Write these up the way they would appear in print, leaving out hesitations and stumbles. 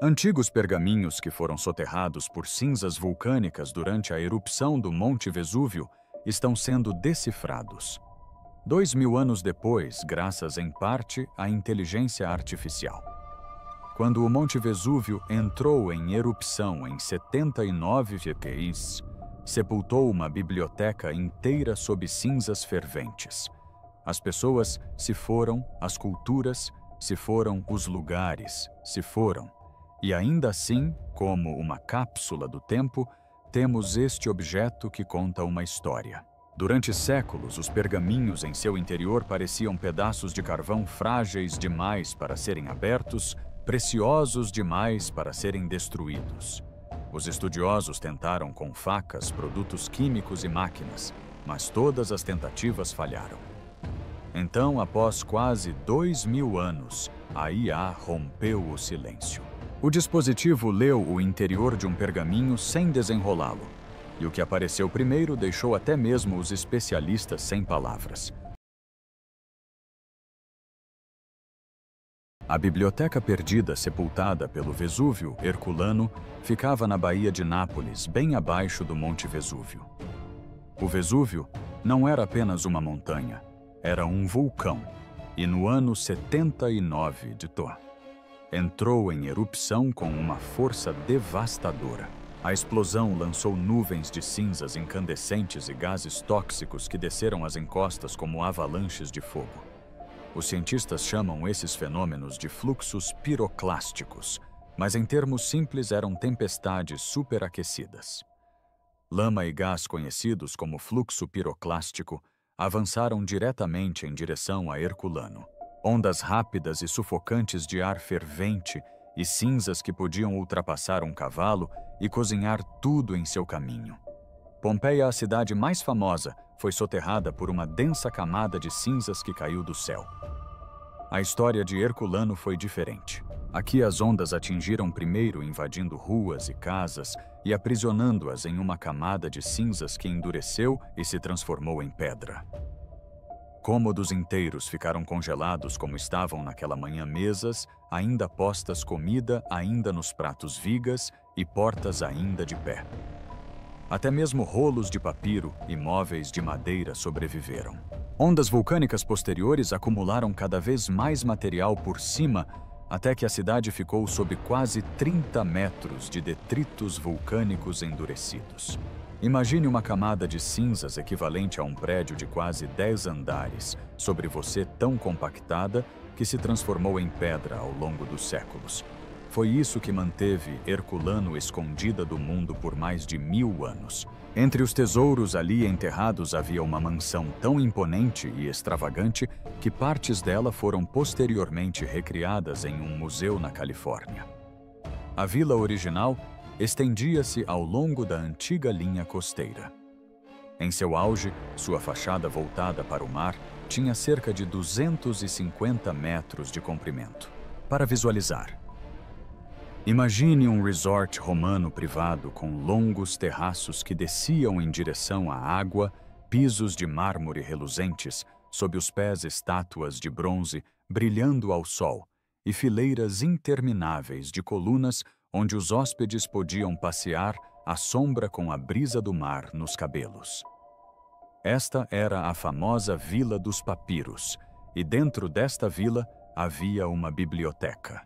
Antigos pergaminhos que foram soterrados por cinzas vulcânicas durante a erupção do Monte Vesúvio estão sendo decifrados. 2000 anos depois, graças em parte à inteligência artificial. Quando o Monte Vesúvio entrou em erupção em 79 VPIs, sepultou uma biblioteca inteira sob cinzas ferventes. As pessoas se foram, as culturas se foram, os lugares se foram. E ainda assim, como uma cápsula do tempo, temos este objeto que conta uma história. Durante séculos, os pergaminhos em seu interior pareciam pedaços de carvão frágeis demais para serem abertos, preciosos demais para serem destruídos. Os estudiosos tentaram com facas, produtos químicos e máquinas, mas todas as tentativas falharam. Então, após quase 2000 anos, a IA rompeu o silêncio. O dispositivo leu o interior de um pergaminho sem desenrolá-lo, e o que apareceu primeiro deixou até mesmo os especialistas sem palavras. A biblioteca perdida sepultada pelo Vesúvio herculano ficava na Baía de Nápoles, bem abaixo do Monte Vesúvio. O Vesúvio não era apenas uma montanha, era um vulcão, e no ano 79 de Tó, entrou em erupção com uma força devastadora. A explosão lançou nuvens de cinzas incandescentes e gases tóxicos que desceram as encostas como avalanches de fogo. Os cientistas chamam esses fenômenos de fluxos piroclásticos, mas em termos simples eram tempestades superaquecidas. Lama e gás conhecidos como fluxo piroclástico avançaram diretamente em direção a Herculano. Ondas rápidas e sufocantes de ar fervente e cinzas que podiam ultrapassar um cavalo e cozinhar tudo em seu caminho. Pompeia, a cidade mais famosa, foi soterrada por uma densa camada de cinzas que caiu do céu. A história de Herculano foi diferente. Aqui as ondas atingiram primeiro invadindo ruas e casas e aprisionando-as em uma camada de cinzas que endureceu e se transformou em pedra. Cômodos inteiros ficaram congelados como estavam naquela manhã, mesas ainda postas, comida ainda nos pratos, vigas e portas ainda de pé. Até mesmo rolos de papiro e móveis de madeira sobreviveram. Ondas vulcânicas posteriores acumularam cada vez mais material por cima, até que a cidade ficou sob quase 30 metros de detritos vulcânicos endurecidos. Imagine uma camada de cinzas equivalente a um prédio de quase 10 andares sobre você, tão compactada que se transformou em pedra ao longo dos séculos. Foi isso que manteve Herculano escondida do mundo por mais de 1000 anos. Entre os tesouros ali enterrados havia uma mansão tão imponente e extravagante que partes dela foram posteriormente recriadas em um museu na Califórnia. A vila original estendia-se ao longo da antiga linha costeira. Em seu auge, sua fachada voltada para o mar tinha cerca de 250 metros de comprimento. Para visualizar, imagine um resort romano privado com longos terraços que desciam em direção à água, pisos de mármore reluzentes, sob os pés estátuas de bronze brilhando ao sol e fileiras intermináveis de colunas onde os hóspedes podiam passear à sombra com a brisa do mar nos cabelos. Esta era a famosa Vila dos Papiros, e dentro desta vila havia uma biblioteca.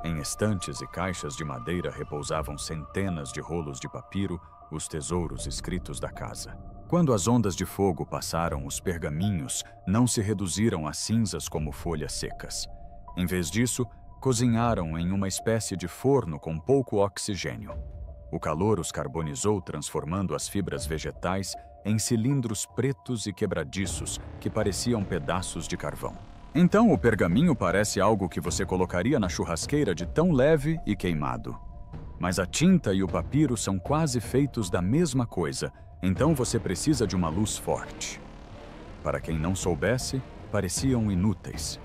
Em estantes e caixas de madeira repousavam centenas de rolos de papiro, os tesouros escritos da casa. Quando as ondas de fogo passaram, os pergaminhos não se reduziram a cinzas como folhas secas. Em vez disso, cozinharam em uma espécie de forno com pouco oxigênio. O calor os carbonizou, transformando as fibras vegetais em cilindros pretos e quebradiços que pareciam pedaços de carvão. Então o pergaminho parece algo que você colocaria na churrasqueira de tão leve e queimado. Mas a tinta e o papiro são quase feitos da mesma coisa, então você precisa de uma luz forte. Para quem não soubesse, pareciam inúteis.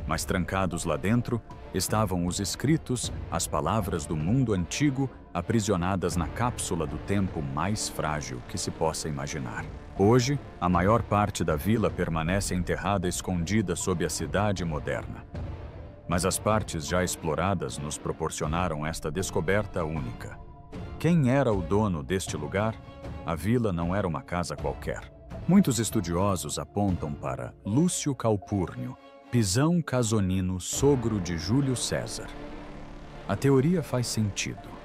Mas trancados lá dentro estavam os escritos, as palavras do mundo antigo, aprisionadas na cápsula do tempo mais frágil que se possa imaginar. Hoje, a maior parte da vila permanece enterrada escondida sob a cidade moderna. Mas as partes já exploradas nos proporcionaram esta descoberta única. Quem era o dono deste lugar? A vila não era uma casa qualquer. Muitos estudiosos apontam para Lúcio Calpurnio, Pisão Casonino, sogro de Júlio César. A teoria faz sentido.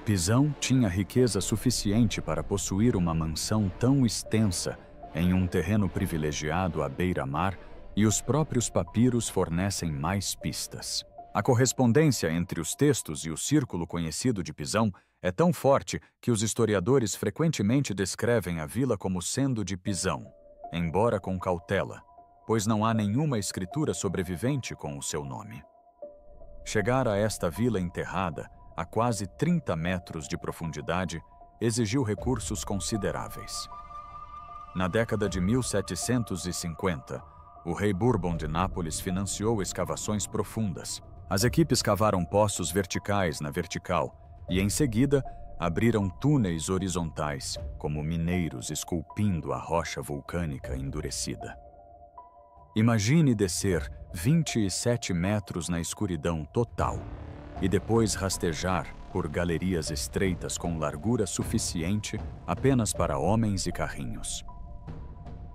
Pisão tinha riqueza suficiente para possuir uma mansão tão extensa em um terreno privilegiado à beira-mar, e os próprios papiros fornecem mais pistas. A correspondência entre os textos e o círculo conhecido de Pisão é tão forte que os historiadores frequentemente descrevem a vila como sendo de Pisão, embora com cautela, pois não há nenhuma escritura sobrevivente com o seu nome. Chegar a esta vila enterrada, a quase 30 metros de profundidade, exigiu recursos consideráveis. Na década de 1750, o rei Bourbon de Nápoles financiou escavações profundas. As equipes cavaram poços verticais na vertical e, em seguida, abriram túneis horizontais, como mineiros esculpindo a rocha vulcânica endurecida. Imagine descer 27 metros na escuridão total e depois rastejar por galerias estreitas com largura suficiente apenas para homens e carrinhos.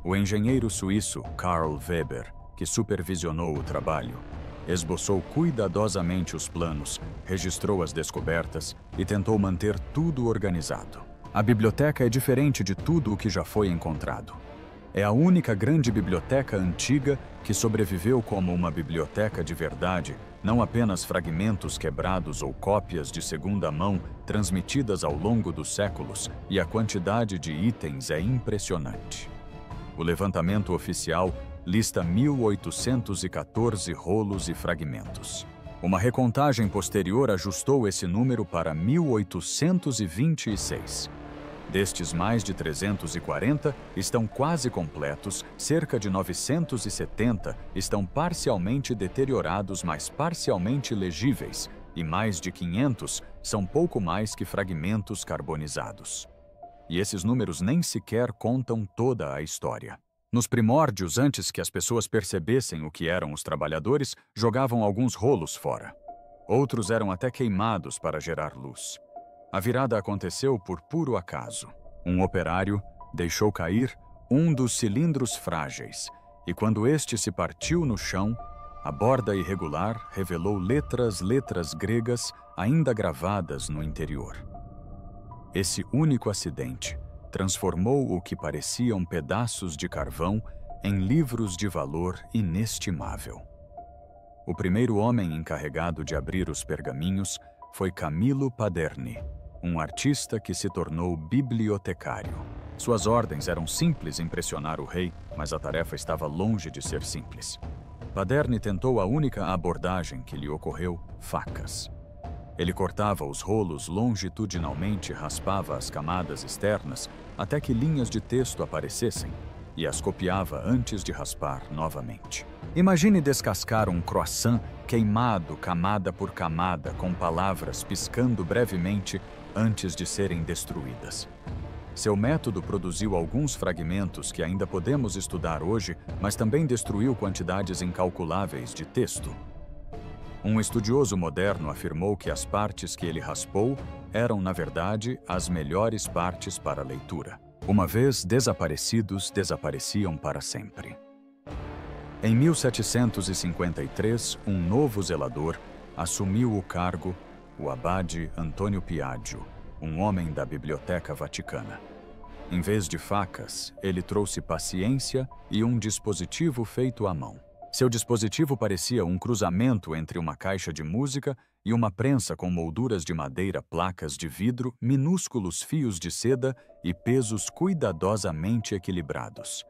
O engenheiro suíço Karl Weber, que supervisionou o trabalho, esboçou cuidadosamente os planos, registrou as descobertas e tentou manter tudo organizado. A biblioteca é diferente de tudo o que já foi encontrado. É a única grande biblioteca antiga que sobreviveu como uma biblioteca de verdade, não apenas fragmentos quebrados ou cópias de segunda mão transmitidas ao longo dos séculos, e a quantidade de itens é impressionante. O levantamento oficial lista 1.814 rolos e fragmentos. Uma recontagem posterior ajustou esse número para 1.826. Destes, mais de 340 estão quase completos, cerca de 970 estão parcialmente deteriorados, mas parcialmente legíveis, e mais de 500 são pouco mais que fragmentos carbonizados. E esses números nem sequer contam toda a história. Nos primórdios, antes que as pessoas percebessem o que eram os trabalhadores, jogavam alguns rolos fora. Outros eram até queimados para gerar luz. A virada aconteceu por puro acaso. Um operário deixou cair um dos cilindros frágeis, e quando este se partiu no chão, a borda irregular revelou letras gregas ainda gravadas no interior. Esse único acidente transformou o que pareciam pedaços de carvão em livros de valor inestimável. O primeiro homem encarregado de abrir os pergaminhos foi Camillo Paderni, um artista que se tornou bibliotecário. Suas ordens eram simples: impressionar o rei, mas a tarefa estava longe de ser simples. Paderni tentou a única abordagem que lhe ocorreu: facas. Ele cortava os rolos longitudinalmente, raspava as camadas externas até que linhas de texto aparecessem e as copiava antes de raspar novamente. Imagine descascar um croissant queimado camada por camada, com palavras piscando brevemente antes de serem destruídas. Seu método produziu alguns fragmentos que ainda podemos estudar hoje, mas também destruiu quantidades incalculáveis de texto. Um estudioso moderno afirmou que as partes que ele raspou eram, na verdade, as melhores partes para a leitura. Uma vez desaparecidos, desapareciam para sempre. Em 1753, um novo zelador assumiu o cargo, o abade Antônio Piaggio, um homem da Biblioteca Vaticana. Em vez de facas, ele trouxe paciência e um dispositivo feito à mão. Seu dispositivo parecia um cruzamento entre uma caixa de música e uma prensa com molduras de madeira, placas de vidro, minúsculos fios de seda e pesos cuidadosamente equilibrados.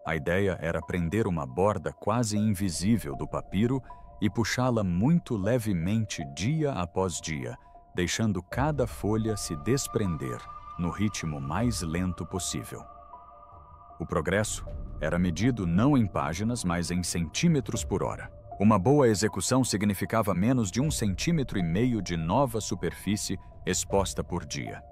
A ideia era prender uma borda quase invisível do papiro e puxá-la muito levemente dia após dia, deixando cada folha se desprender no ritmo mais lento possível. O progresso era medido não em páginas, mas em centímetros por hora. Uma boa execução significava menos de 1,5 centímetro de nova superfície exposta por dia.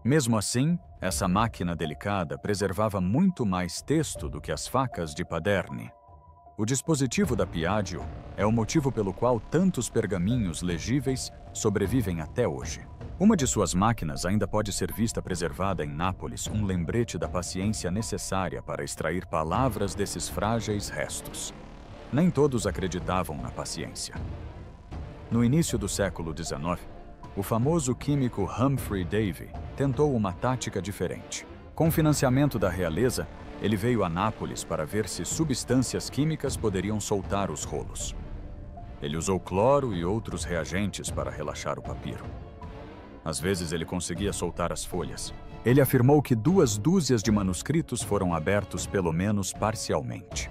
Mesmo assim, essa máquina delicada preservava muito mais texto do que as facas de Paderni. O dispositivo da Piaggio é o motivo pelo qual tantos pergaminhos legíveis sobrevivem até hoje. Uma de suas máquinas ainda pode ser vista preservada em Nápoles, um lembrete da paciência necessária para extrair palavras desses frágeis restos. Nem todos acreditavam na paciência. No início do século XIX, o famoso químico Humphrey Davy tentou uma tática diferente. Com financiamento da realeza, ele veio a Nápoles para ver se substâncias químicas poderiam soltar os rolos. Ele usou cloro e outros reagentes para relaxar o papiro. Às vezes ele conseguia soltar as folhas. Ele afirmou que 2 dúzias de manuscritos foram abertos pelo menos parcialmente.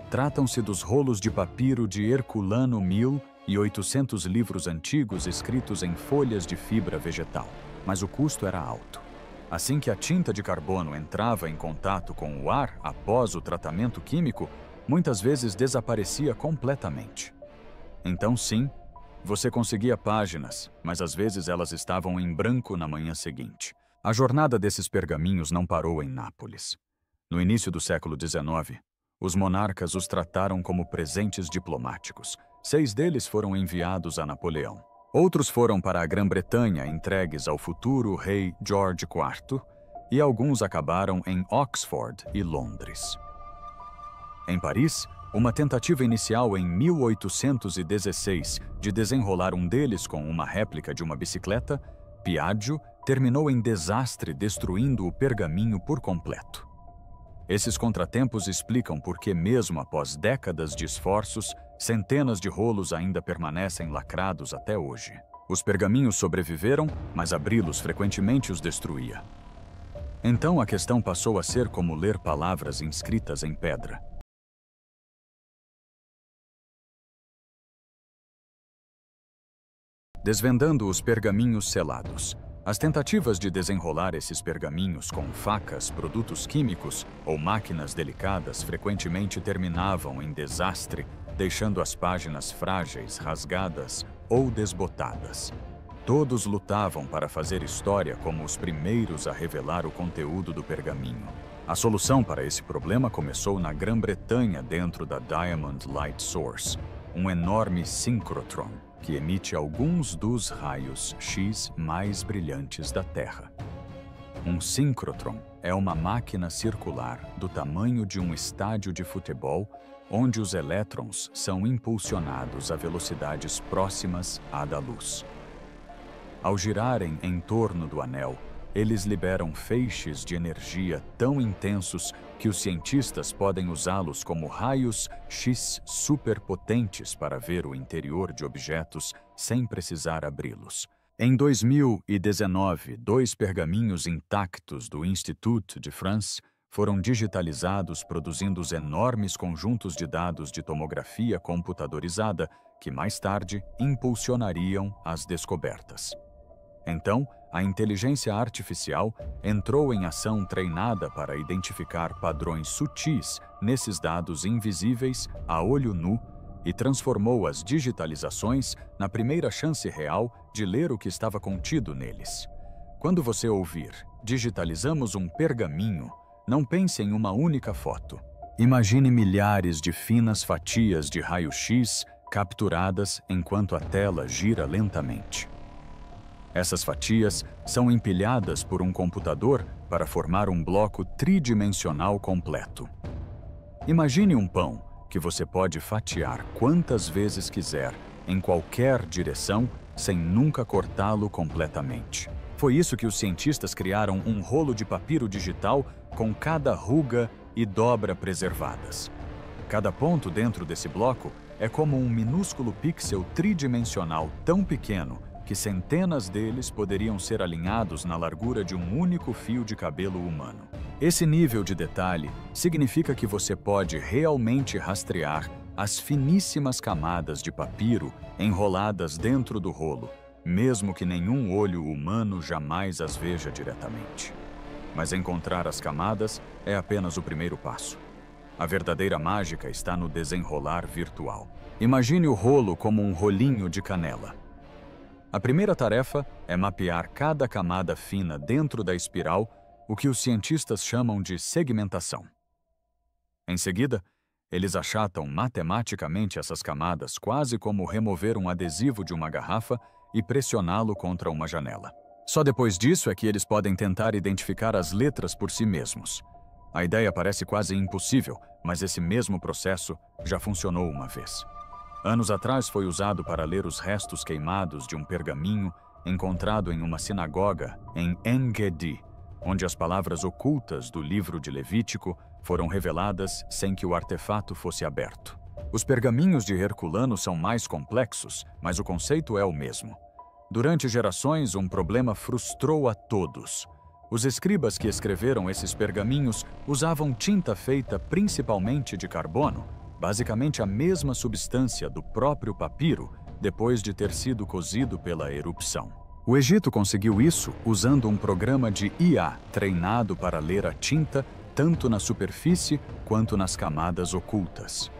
Tratam-se dos rolos de papiro de Herculano 1800 livros antigos escritos em folhas de fibra vegetal, mas o custo era alto. Assim que a tinta de carbono entrava em contato com o ar após o tratamento químico, muitas vezes desaparecia completamente. Então, sim, você conseguia páginas, mas às vezes elas estavam em branco na manhã seguinte. A jornada desses pergaminhos não parou em Nápoles. No início do século XIX, os monarcas os trataram como presentes diplomáticos. 6 deles foram enviados a Napoleão. Outros foram para a Grã-Bretanha, entregues ao futuro rei George IV, e alguns acabaram em Oxford e Londres. Em Paris, uma tentativa inicial em 1816 de desenrolar um deles com uma réplica de uma bicicleta, Piaggio, terminou em desastre, destruindo o pergaminho por completo. Esses contratempos explicam por que, mesmo após décadas de esforços, centenas de rolos ainda permanecem lacrados até hoje. Os pergaminhos sobreviveram, mas abri-los frequentemente os destruía. Então a questão passou a ser como ler palavras inscritas em pedra. Desvendando os pergaminhos selados. As tentativas de desenrolar esses pergaminhos com facas, produtos químicos ou máquinas delicadas frequentemente terminavam em desastre, deixando as páginas frágeis, rasgadas ou desbotadas. Todos lutavam para fazer história como os primeiros a revelar o conteúdo do pergaminho. A solução para esse problema começou na Grã-Bretanha dentro da Diamond Light Source, um enorme síncrotron que emite alguns dos raios X mais brilhantes da Terra. Um síncrotron é uma máquina circular do tamanho de um estádio de futebol, onde os elétrons são impulsionados a velocidades próximas à da luz. Ao girarem em torno do anel, eles liberam feixes de energia tão intensos que os cientistas podem usá-los como raios X superpotentes para ver o interior de objetos sem precisar abri-los. Em 2019, 2 pergaminhos intactos do Institut de France foram digitalizados, produzindo os enormes conjuntos de dados de tomografia computadorizada que mais tarde impulsionariam as descobertas. Então, a inteligência artificial entrou em ação treinada para identificar padrões sutis nesses dados invisíveis a olho nu e transformou as digitalizações na primeira chance real de ler o que estava contido neles. Quando você ouvir "digitalizamos um pergaminho", não pense em uma única foto. Imagine milhares de finas fatias de raio-x capturadas enquanto a tela gira lentamente. Essas fatias são empilhadas por um computador para formar um bloco tridimensional completo. Imagine um pão que você pode fatiar quantas vezes quiser, em qualquer direção, sem nunca cortá-lo completamente. Foi isso que os cientistas criaram um rolo de papiro digital com cada ruga e dobra preservadas. Cada ponto dentro desse bloco é como um minúsculo pixel tridimensional tão pequeno que centenas deles poderiam ser alinhados na largura de um único fio de cabelo humano. Esse nível de detalhe significa que você pode realmente rastrear as finíssimas camadas de papiro enroladas dentro do rolo, mesmo que nenhum olho humano jamais as veja diretamente. Mas encontrar as camadas é apenas o primeiro passo. A verdadeira mágica está no desenrolar virtual. Imagine o rolo como um rolinho de canela. A primeira tarefa é mapear cada camada fina dentro da espiral, o que os cientistas chamam de segmentação. Em seguida, Eles achatam matematicamente essas camadas quase como remover um adesivo de uma garrafa e pressioná-lo contra uma janela. Só depois disso é que eles podem tentar identificar as letras por si mesmos. A ideia parece quase impossível, mas esse mesmo processo já funcionou uma vez. Anos atrás foi usado para ler os restos queimados de um pergaminho encontrado em uma sinagoga em En-Gedi, onde as palavras ocultas do livro de Levítico foram reveladas sem que o artefato fosse aberto. Os pergaminhos de Herculano são mais complexos, mas o conceito é o mesmo. Durante gerações, um problema frustrou a todos. Os escribas que escreveram esses pergaminhos usavam tinta feita principalmente de carbono, basicamente a mesma substância do próprio papiro, depois de ter sido cozido pela erupção. O Egito conseguiu isso usando um programa de IA treinado para ler a tinta tanto na superfície quanto nas camadas ocultas.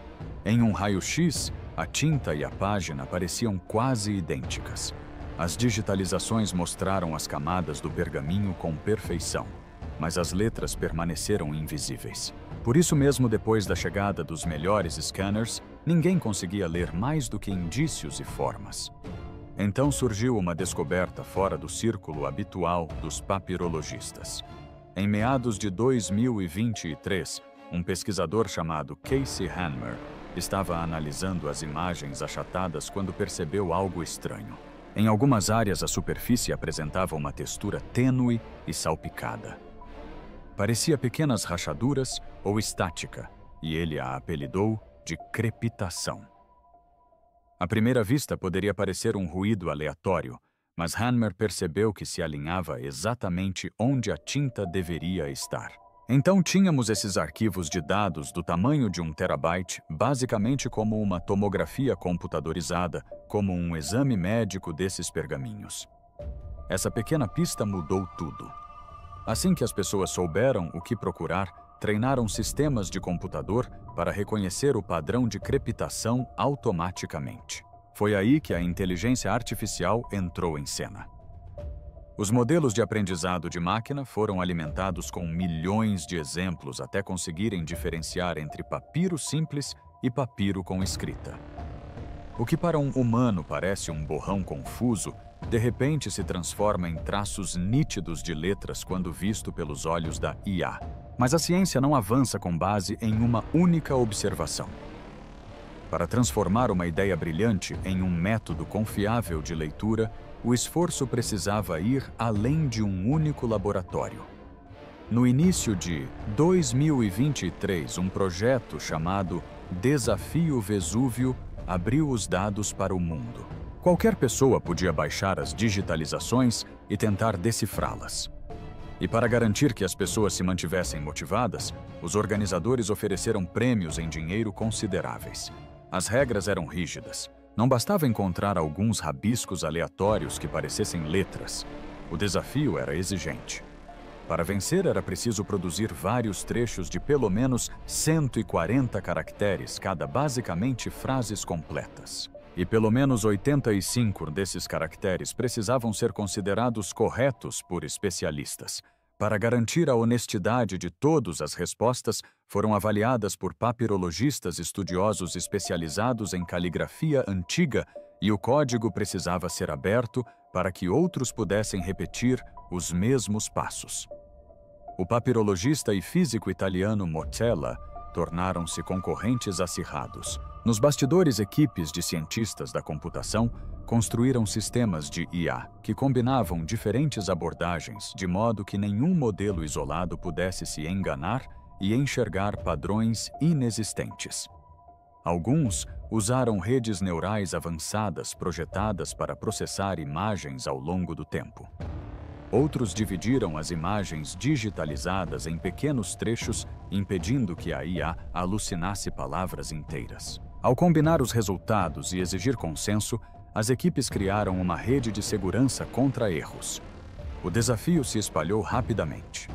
Em um raio-x, a tinta e a página pareciam quase idênticas. As digitalizações mostraram as camadas do pergaminho com perfeição, mas as letras permaneceram invisíveis. Por isso mesmo, depois da chegada dos melhores scanners, ninguém conseguia ler mais do que indícios e formas. Então surgiu uma descoberta fora do círculo habitual dos papirologistas. Em meados de 2023, um pesquisador chamado Casey Hanmer estava analisando as imagens achatadas quando percebeu algo estranho. Em algumas áreas, a superfície apresentava uma textura tênue e salpicada. Parecia pequenas rachaduras ou estática, e ele a apelidou de crepitação. À primeira vista, poderia parecer um ruído aleatório, mas Hanmer percebeu que se alinhava exatamente onde a tinta deveria estar. Então tínhamos esses arquivos de dados do tamanho de 1 terabyte, basicamente como uma tomografia computadorizada, como um exame médico desses pergaminhos. Essa pequena pista mudou tudo. Assim que as pessoas souberam o que procurar, treinaram sistemas de computador para reconhecer o padrão de crepitação automaticamente. Foi aí que a inteligência artificial entrou em cena. Os modelos de aprendizado de máquina foram alimentados com milhões de exemplos até conseguirem diferenciar entre papiro simples e papiro com escrita. O que para um humano parece um borrão confuso, de repente se transforma em traços nítidos de letras quando visto pelos olhos da IA. Mas a ciência não avança com base em uma única observação. Para transformar uma ideia brilhante em um método confiável de leitura, o esforço precisava ir além de um único laboratório. No início de 2023, um projeto chamado Desafio Vesúvio abriu os dados para o mundo. Qualquer pessoa podia baixar as digitalizações e tentar decifrá-las. E para garantir que as pessoas se mantivessem motivadas, os organizadores ofereceram prêmios em dinheiro consideráveis. As regras eram rígidas. Não bastava encontrar alguns rabiscos aleatórios que parecessem letras. O desafio era exigente. Para vencer, era preciso produzir vários trechos de pelo menos 140 caracteres, cada basicamente frases completas. E pelo menos 85 desses caracteres precisavam ser considerados corretos por especialistas. Para garantir a honestidade de todas as respostas, foram avaliadas por papirologistas estudiosos especializados em caligrafia antiga e o código precisava ser aberto para que outros pudessem repetir os mesmos passos. O papirologista e físico italiano Motella tornaram-se concorrentes acirrados. Nos bastidores, equipes de cientistas da computação construíram sistemas de IA que combinavam diferentes abordagens de modo que nenhum modelo isolado pudesse se enganar e enxergar padrões inexistentes. Alguns usaram redes neurais avançadas projetadas para processar imagens ao longo do tempo. Outros dividiram as imagens digitalizadas em pequenos trechos, impedindo que a IA alucinasse palavras inteiras. Ao combinar os resultados e exigir consenso, as equipes criaram uma rede de segurança contra erros. O desafio se espalhou rapidamente.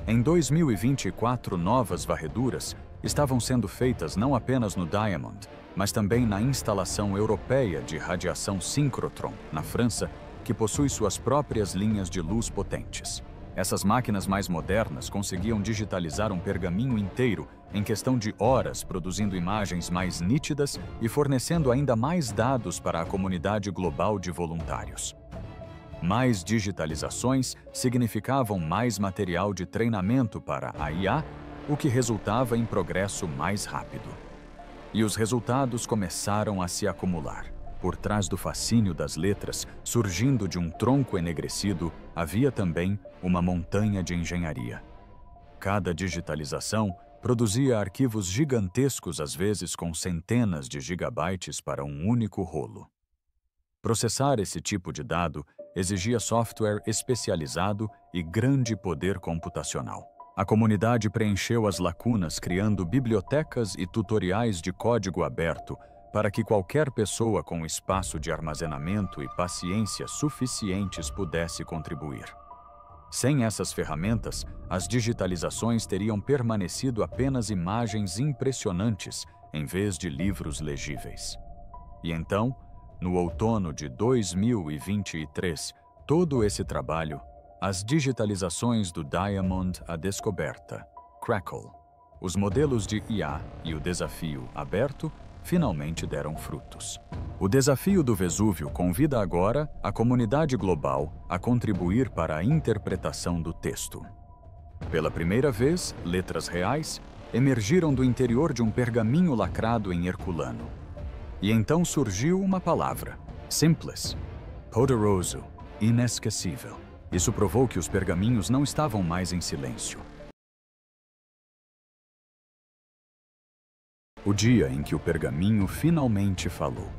Em 2024, novas varreduras estavam sendo feitas não apenas no Diamond, mas também na instalação europeia de radiação síncrotron, na França, que possui suas próprias linhas de luz potentes. Essas máquinas mais modernas conseguiam digitalizar um pergaminho inteiro em questão de horas, produzindo imagens mais nítidas e fornecendo ainda mais dados para a comunidade global de voluntários. Mais digitalizações significavam mais material de treinamento para a IA, o que resultava em progresso mais rápido. E os resultados começaram a se acumular. Por trás do fascínio das letras, surgindo de um tronco enegrecido, havia também uma montanha de engenharia. Cada digitalização produzia arquivos gigantescos, às vezes com centenas de gigabytes para um único rolo. Processar esse tipo de dado exigia software especializado e grande poder computacional. A comunidade preencheu as lacunas criando bibliotecas e tutoriais de código aberto para que qualquer pessoa com espaço de armazenamento e paciência suficientes pudesse contribuir. Sem essas ferramentas, as digitalizações teriam permanecido apenas imagens impressionantes em vez de livros legíveis. E então, no outono de 2023, todo esse trabalho, as digitalizações do Diamond, a descoberta, Crackle, os modelos de IA e o desafio aberto finalmente deram frutos. O desafio do Vesúvio convida agora a comunidade global a contribuir para a interpretação do texto. Pela primeira vez, letras reais emergiram do interior de um pergaminho lacrado em herculano. E então surgiu uma palavra, simples, poderoso, inesquecível. Isso provou que os pergaminhos não estavam mais em silêncio. O dia em que o pergaminho finalmente falou.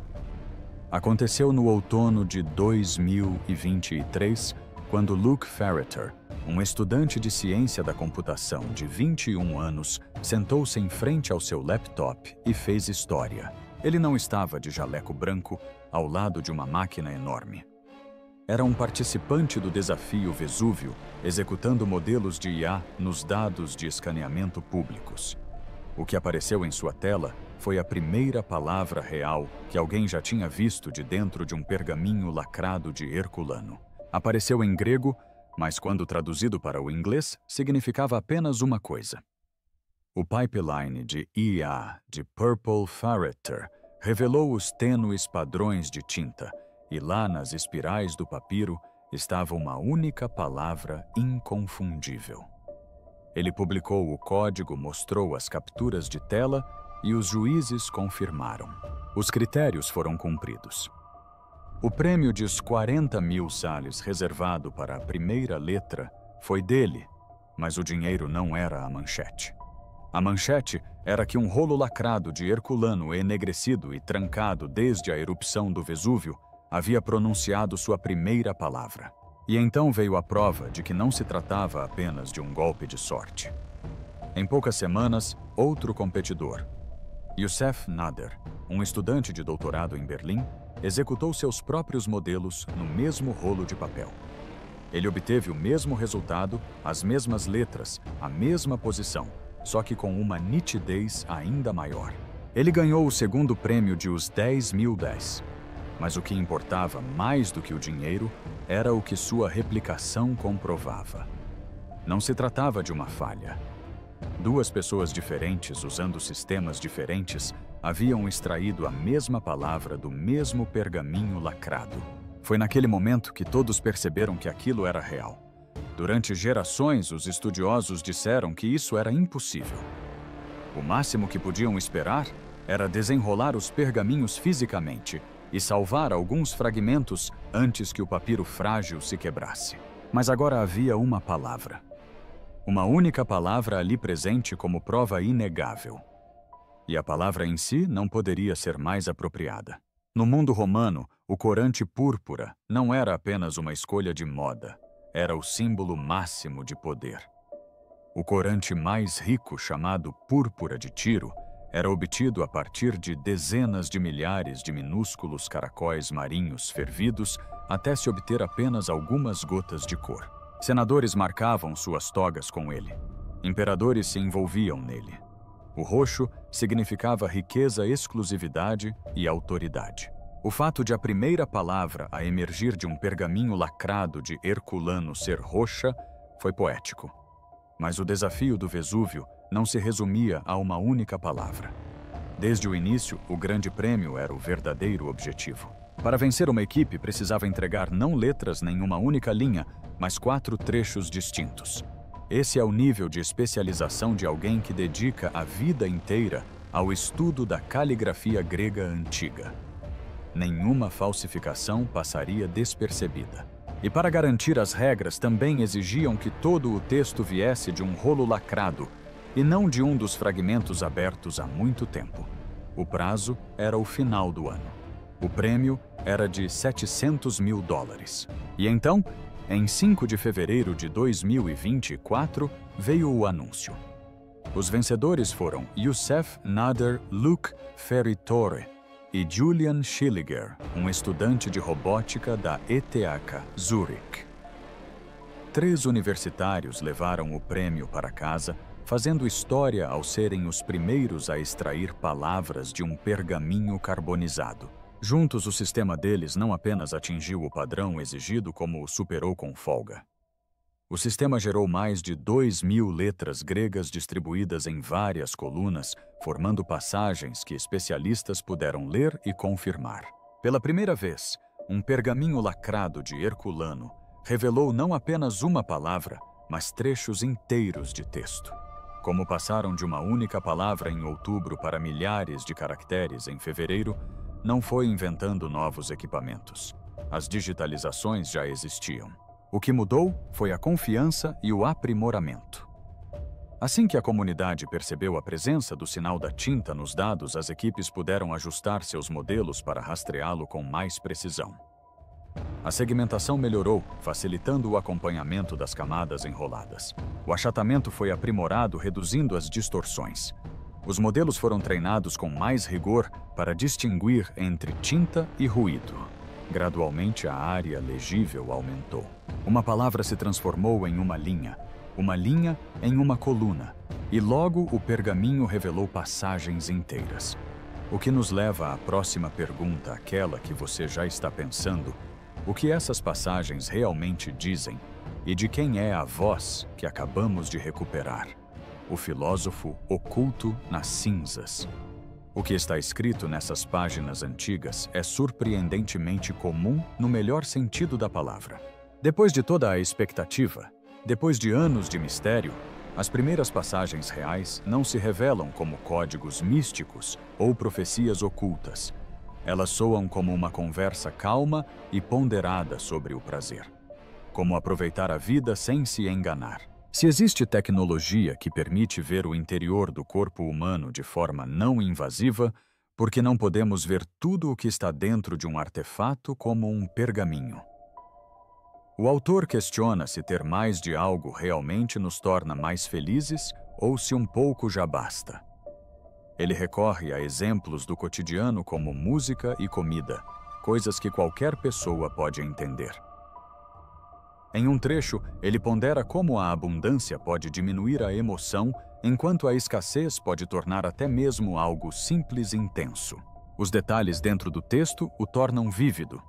Aconteceu no outono de 2023, quando Luke Ferreter, um estudante de ciência da computação de 21 anos, sentou-se em frente ao seu laptop e fez história. Ele não estava de jaleco branco, ao lado de uma máquina enorme. Era um participante do desafio Vesúvio, executando modelos de IA nos dados de escaneamento públicos. O que apareceu em sua tela foi a primeira palavra real que alguém já tinha visto de dentro de um pergaminho lacrado de herculano. Apareceu em grego, mas quando traduzido para o inglês, significava apenas uma coisa. O pipeline de IA de Purple Ferreter revelou os tênues padrões de tinta, e lá nas espirais do papiro estava uma única palavra inconfundível. Ele publicou o código, mostrou as capturas de tela e os juízes confirmaram. Os critérios foram cumpridos. O prêmio de 40.000 sales reservado para a primeira letra foi dele, mas o dinheiro não era a manchete. A manchete era que um rolo lacrado de herculano enegrecido e trancado desde a erupção do Vesúvio havia pronunciado sua primeira palavra. E então veio a prova de que não se tratava apenas de um golpe de sorte. Em poucas semanas, outro competidor, Youssef Nader, um estudante de doutorado em Berlim, executou seus próprios modelos no mesmo rolo de papel. Ele obteve o mesmo resultado, as mesmas letras, a mesma posição, só que com uma nitidez ainda maior. Ele ganhou o segundo prêmio de os 10.010. Mas o que importava mais do que o dinheiro era o que sua replicação comprovava. Não se tratava de uma falha. Duas pessoas diferentes, usando sistemas diferentes, haviam extraído a mesma palavra do mesmo pergaminho lacrado. Foi naquele momento que todos perceberam que aquilo era real. Durante gerações, os estudiosos disseram que isso era impossível. O máximo que podiam esperar era desenrolar os pergaminhos fisicamente e salvar alguns fragmentos antes que o papiro frágil se quebrasse. Mas agora havia uma palavra. Uma única palavra ali presente como prova inegável. E a palavra em si não poderia ser mais apropriada. No mundo romano, o corante púrpura não era apenas uma escolha de moda, era o símbolo máximo de poder. O corante mais rico, chamado púrpura de Tiro, era obtido a partir de dezenas de milhares de minúsculos caracóis marinhos fervidos até se obter apenas algumas gotas de cor. Senadores marcavam suas togas com ele. Imperadores se envolviam nele. O roxo significava riqueza, exclusividade e autoridade. O fato de a primeira palavra a emergir de um pergaminho lacrado de herculano ser roxa foi poético. Mas o desafio do Vesúvio não se resumia a uma única palavra. Desde o início, o Grande Prêmio era o verdadeiro objetivo. Para vencer uma equipe, precisava entregar não letras nem uma única linha, mas 4 trechos distintos. Esse é o nível de especialização de alguém que dedica a vida inteira ao estudo da caligrafia grega antiga. Nenhuma falsificação passaria despercebida. E para garantir as regras, também exigiam que todo o texto viesse de um rolo lacrado, e não de um dos fragmentos abertos há muito tempo. O prazo era o final do ano. O prêmio era de $700 mil. E então, em 5 de fevereiro de 2024, veio o anúncio. Os vencedores foram Youssef Nader Luc Ferritore e Julian Schilliger, um estudante de robótica da ETH Zurich. 3 universitários levaram o prêmio para casa, fazendo história ao serem os primeiros a extrair palavras de um pergaminho carbonizado. Juntos, o sistema deles não apenas atingiu o padrão exigido, como o superou com folga. O sistema gerou mais de 2.000 letras gregas distribuídas em várias colunas, formando passagens que especialistas puderam ler e confirmar. Pela primeira vez, um pergaminho lacrado de Herculano revelou não apenas uma palavra, mas trechos inteiros de texto. Como passaram de uma única palavra em outubro para milhares de caracteres em fevereiro, não foi inventando novos equipamentos. As digitalizações já existiam. O que mudou foi a confiança e o aprimoramento. Assim que a comunidade percebeu a presença do sinal da tinta nos dados, as equipes puderam ajustar seus modelos para rastreá-lo com mais precisão. A segmentação melhorou, facilitando o acompanhamento das camadas enroladas. O achatamento foi aprimorado, reduzindo as distorções. Os modelos foram treinados com mais rigor para distinguir entre tinta e ruído. Gradualmente, a área legível aumentou. Uma palavra se transformou em uma linha em uma coluna, e logo o pergaminho revelou passagens inteiras. O que nos leva à próxima pergunta, aquela que você já está pensando: o que essas passagens realmente dizem e de quem é a voz que acabamos de recuperar? O filósofo oculto nas cinzas. O que está escrito nessas páginas antigas é surpreendentemente comum no melhor sentido da palavra. Depois de toda a expectativa, depois de anos de mistério, as primeiras passagens reais não se revelam como códigos místicos ou profecias ocultas. Elas soam como uma conversa calma e ponderada sobre o prazer. Como aproveitar a vida sem se enganar. Se existe tecnologia que permite ver o interior do corpo humano de forma não invasiva, por que não podemos ver tudo o que está dentro de um artefato como um pergaminho? O autor questiona se ter mais de algo realmente nos torna mais felizes ou se um pouco já basta. Ele recorre a exemplos do cotidiano como música e comida, coisas que qualquer pessoa pode entender. Em um trecho, ele pondera como a abundância pode diminuir a emoção, enquanto a escassez pode tornar até mesmo algo simples intenso. Os detalhes dentro do texto o tornam vívido.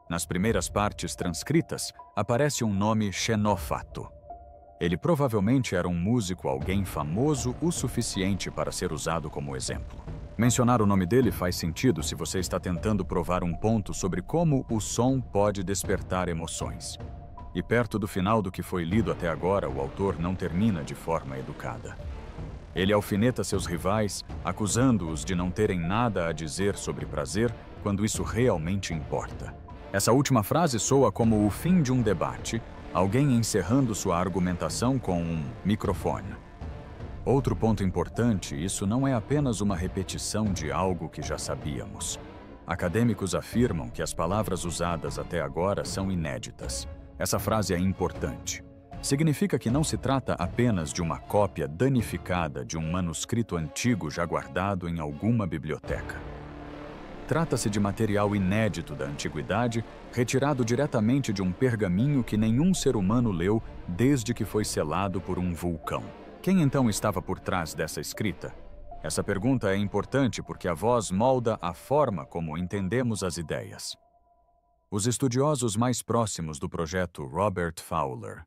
Nas primeiras partes transcritas, aparece um nome Xenofato. Ele provavelmente era um músico, alguém famoso o suficiente para ser usado como exemplo. Mencionar o nome dele faz sentido se você está tentando provar um ponto sobre como o som pode despertar emoções. E perto do final do que foi lido até agora, o autor não termina de forma educada. Ele alfineta seus rivais, acusando-os de não terem nada a dizer sobre prazer quando isso realmente importa. Essa última frase soa como o fim de um debate, alguém encerrando sua argumentação com um microfone. Outro ponto importante, isso não é apenas uma repetição de algo que já sabíamos. Acadêmicos afirmam que as palavras usadas até agora são inéditas. Essa frase é importante. Significa que não se trata apenas de uma cópia danificada de um manuscrito antigo já guardado em alguma biblioteca. Trata-se de material inédito da antiguidade, retirado diretamente de um pergaminho que nenhum ser humano leu desde que foi selado por um vulcão. Quem então estava por trás dessa escrita? Essa pergunta é importante porque a voz molda a forma como entendemos as ideias. Os estudiosos mais próximos do projeto Robert Fowler,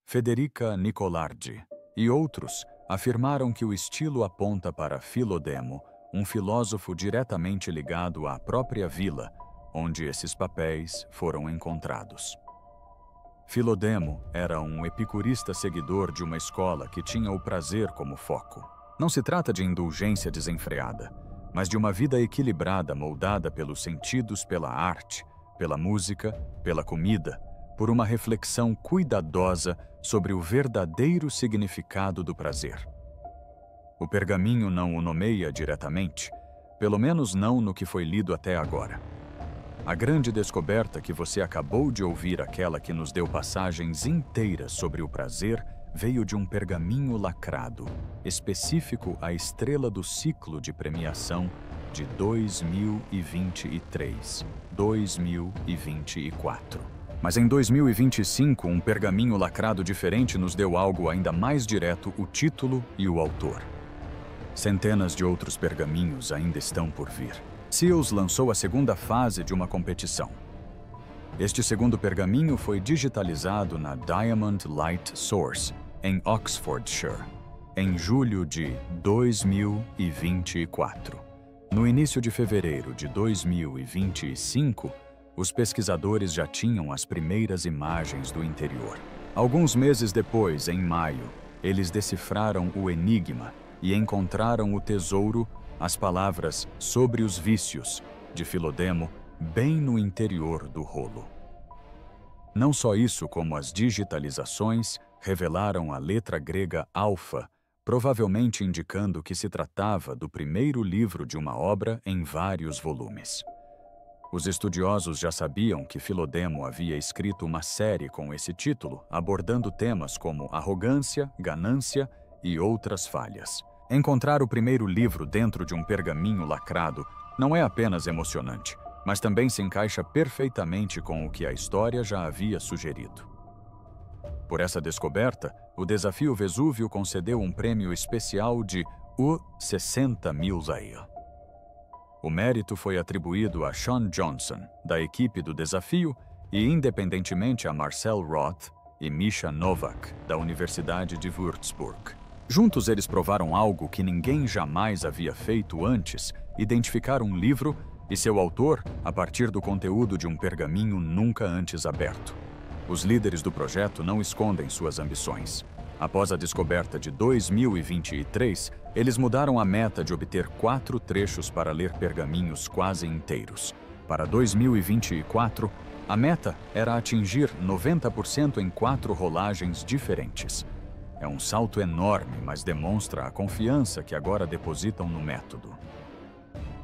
Federica Nicolardi e outros afirmaram que o estilo aponta para Filodemo, um filósofo diretamente ligado à própria vila, onde esses papéis foram encontrados. Filodemo era um epicurista seguidor de uma escola que tinha o prazer como foco. Não se trata de indulgência desenfreada, mas de uma vida equilibrada moldada pelos sentidos, pela arte, pela música, pela comida, por uma reflexão cuidadosa sobre o verdadeiro significado do prazer. O pergaminho não o nomeia diretamente, pelo menos não no que foi lido até agora. A grande descoberta que você acabou de ouvir, aquela que nos deu passagens inteiras sobre o prazer, veio de um pergaminho lacrado, específico à estrela do ciclo de premiação de 2023, 2024. Mas em 2025, um pergaminho lacrado diferente nos deu algo ainda mais direto: o título e o autor. Centenas de outros pergaminhos ainda estão por vir. Seals lançou a segunda fase de uma competição. Este segundo pergaminho foi digitalizado na Diamond Light Source, em Oxfordshire, em julho de 2024. No início de fevereiro de 2025, os pesquisadores já tinham as primeiras imagens do interior. Alguns meses depois, em maio, eles decifraram o enigma e encontraram o tesouro, as palavras sobre os vícios de Filodemo, bem no interior do rolo. Não só isso, como as digitalizações revelaram a letra grega alfa, provavelmente indicando que se tratava do primeiro livro de uma obra em vários volumes. Os estudiosos já sabiam que Filodemo havia escrito uma série com esse título, abordando temas como arrogância, ganância e outras falhas. Encontrar o primeiro livro dentro de um pergaminho lacrado não é apenas emocionante, mas também se encaixa perfeitamente com o que a história já havia sugerido. Por essa descoberta, o Desafio Vesúvio concedeu um prêmio especial de 60.000 Zaire. O mérito foi atribuído a Sean Johnson, da equipe do Desafio, e independentemente a Marcel Roth e Misha Novak, da Universidade de Würzburg. Juntos eles provaram algo que ninguém jamais havia feito antes: identificar um livro e seu autor a partir do conteúdo de um pergaminho nunca antes aberto. Os líderes do projeto não escondem suas ambições. Após a descoberta de 2023, eles mudaram a meta de obter 4 trechos para ler pergaminhos quase inteiros. Para 2024, a meta era atingir 90% em 4 rolagens diferentes. É um salto enorme, mas demonstra a confiança que agora depositam no método.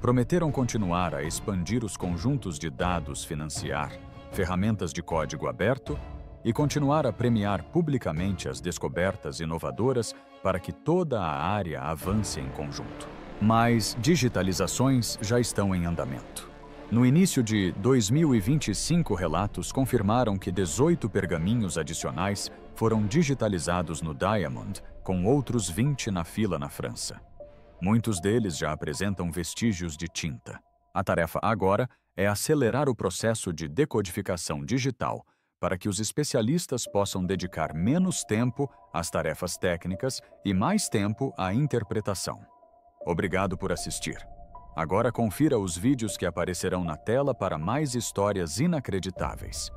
Prometeram continuar a expandir os conjuntos de dados, financiar ferramentas de código aberto e continuar a premiar publicamente as descobertas inovadoras para que toda a área avance em conjunto. Mas digitalizações já estão em andamento. No início de 2025, relatos confirmaram que 18 pergaminhos adicionais foram digitalizados no Diamond, com outros 20 na fila na França. Muitos deles já apresentam vestígios de tinta. A tarefa agora é acelerar o processo de decodificação digital para que os especialistas possam dedicar menos tempo às tarefas técnicas e mais tempo à interpretação. Obrigado por assistir. Agora confira os vídeos que aparecerão na tela para mais histórias inacreditáveis.